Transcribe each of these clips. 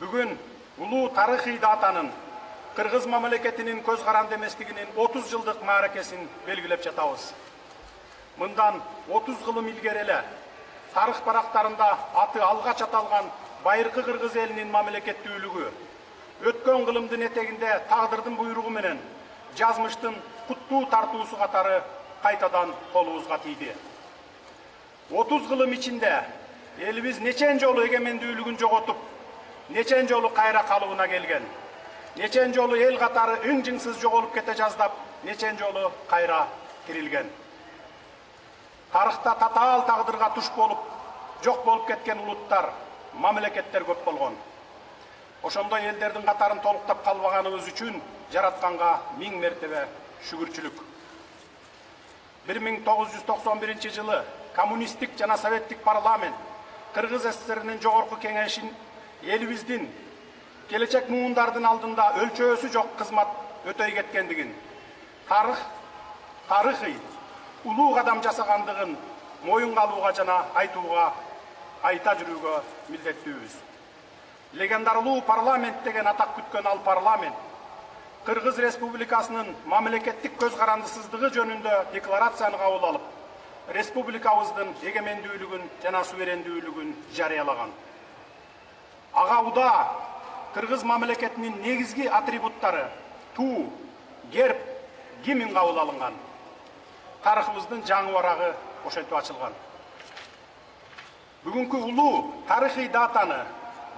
Бүгін улуу тарыхый датанын Кыргыз мамлекетинин көз каранды эместигинин 30 жылдык мааракесин белгилеп жатабыз. Мындан 30 кылым илгери эле тарых барактарында аты алгач аталган байыркы кыргыз элинин мамлекеттүүлүгү өткөн кылымдын этегинде тагдырдын буйругу менен жазмыштын куттуу тартуусу катары кайтадан колубузга тийди. 30 кылым ичинде элибиз нечен жолу эгемендүүлүгүн жоготуп, нечен жолу кайра калыбына келген, нечен жолу эл катары ың-жыңсыз жоголуп кете жаздап, нечен жолу кайра кирилген. Тарыхта татаал тагдырга туш болуп, жок болуп кеткен улуттар, мамлекеттер көп болгон. Ошондой элдердин катарын толуктап калбаганыбыз үчүн жаратканга миң мертебе шүгүрчүлүк. 1991 жылы коммунисттик жана советтик парламент Кыргыз СССРинин жогорку кеңешин элибиздин келечек муундардын алдында өлчөөсү жок кызмат өтөй кеткендигин, тарыхый улуу кадам жасагандыгын моюнга алууга жана айта жүрүүгө милдеттүүбүз. Легендарылуу парламент деген атак күткөн ал парламент Кыргыз Республикасынын мамлекеттик көз карандысыздыгы жөнүндө декларацияны кабыл алып, республикабыздын эгемендүүлүгүн жана суверендүүлүгүн жарыялаган. Ага уда Кыргыз мамлекетинин негизги атрибуттары туу, герб, гимн кабыл алынган. Тарыхыбыздын жаңы барагы ошентип ачылган. Бүгүнкү улуу тарыхый датаны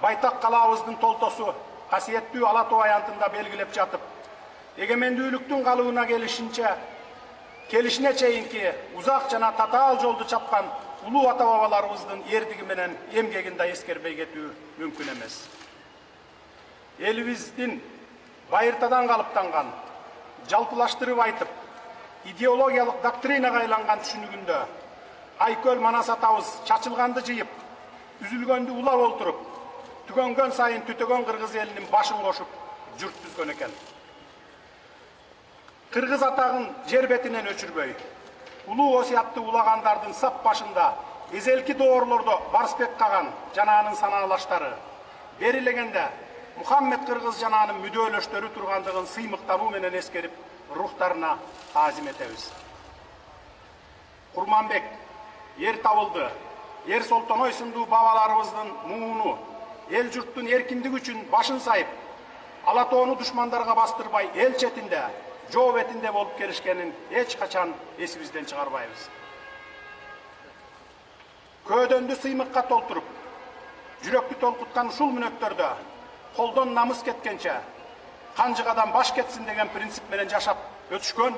байтак калаабыздын толтосу касиеттүү Ала Тоо аянтында белгилеп жатып, эгемендүүлүктүн калыбына келишине чейинки узак жана татаал жолду чапкан улуу ата бабаларыбыздын эрдиги менен эмгегин да эскербей кетүү мүмкүн эмес. Элибиздин байыртадан калыптанган, жалпылаштырып айтып, идеологиялык доктринага айланган түшүнүгүндө Айкөл Манас атабыз чачылганды жыйып, үзүлгөндү улап олтуруп, түгөнгөн сайын түтөгөн кыргыз элинин башын кошуп журт түзгөн экен. Кыргыз атагын жер бетинен өчүрбөй, улуу осуятты улагандардын сап башында эзелки доорлордо Барсбек Каган жана анын санаалаштары, берилегенде Мухаммед Кыргыз жана анын мүдөөлөштөрү тургандыгын сыймыктануу менен эскерип, рухтарына таазим этебиз. Курманбек, Ер Табылды, Ер Солтоной сындуу бабаларыбыздын мууну, эл журттун эркиндиги үчүн башын сайып, Ала Тоону душмандарга бастырбай, эл четинде, жоо бетинде болуп келишкенин эч качан эсибизден чыгарбайбыз. Көөдөндү сыймыкка толтуруп, жүрөктү толкуткан ушул мүнөттөрдө колдон намыс кеткенче, канжыгадан баш кетсин деген принцип менен жашап өтүшкөн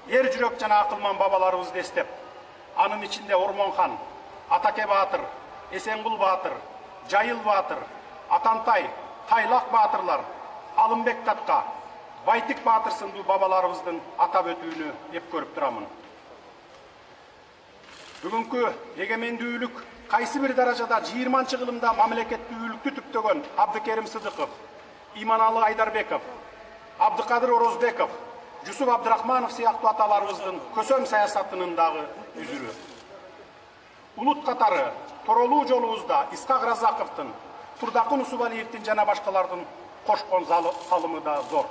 эр жүрөк жана акылман бабаларыбызды эстеп, анын ичинде Ормонхан, Атаке Баатыр, Эсенгул Баатыр, Жайыл Баатыр, Атантай, Тайлак баатырлар, Алымбек Татка, Байтик Баатыр сындуу бабаларыбыздын атап өтүүнү эп көрүп турамын. Бүгүнкү эгемендүүлүк кайсы бир даражада 20-кылымда мамлекеттүүлүктү түптөгөн Абдыкерим Сыдыков, Иманалы Айдарбеков, Абдыкадыр Орозбеков, Жусуп Абдрахманов сыяктуу аталарыбыздын көсөм саясатынын дагы үзүрү. Улут катары Торолуу жолубузда Исхак Разаковдун, Турдакын Усубалиевдин жана башкалардын кошкон салымы да зор.